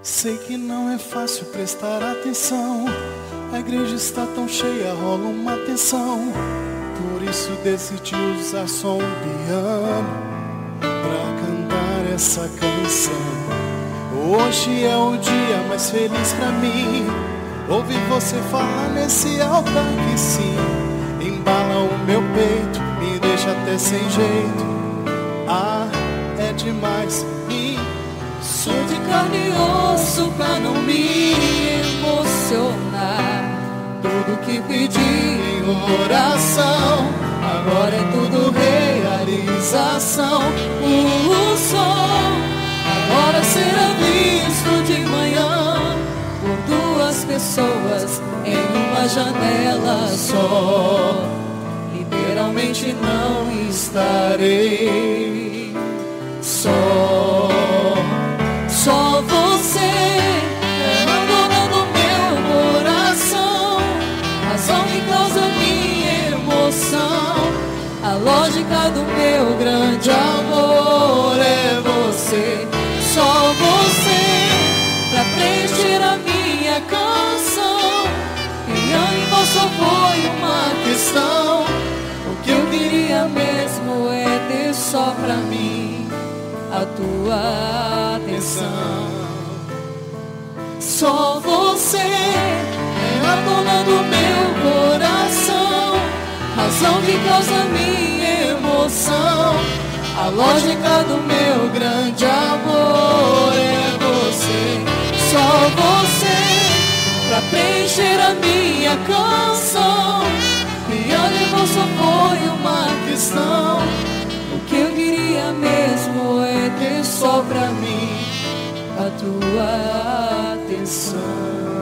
Sei que não é fácil prestar atenção. A igreja está tão cheia, rola uma tensão. Por isso decidi usar só um piano pra cantar essa canção. Hoje é o dia mais feliz pra mim. Ouvir você falar nesse altar que sim, embala o meu peito, me deixa até sem jeito. Ah, é demais e sou de carne e osso pra não me emocionar. Tudo que pedi em oração, agora é tudo realização. O sol agora será visto de manhã por duas pessoas em uma janela só. Literalmente não estarei só. Só você é abandonando meu coração, razão que causa minha emoção. A lógica do meu grande amor é você. Só você pra preencher a minha canção. E em só foi uma questão. O que eu queria mesmo é ter só pra mim a tua atenção. Só você é a dona do meu coração, razão que causa minha emoção. A lógica do meu grande amor é você. Só você pra preencher a minha canção. Minha devoção só foi uma questão. O que eu queria mesmo é ter só pra mim a tua atenção.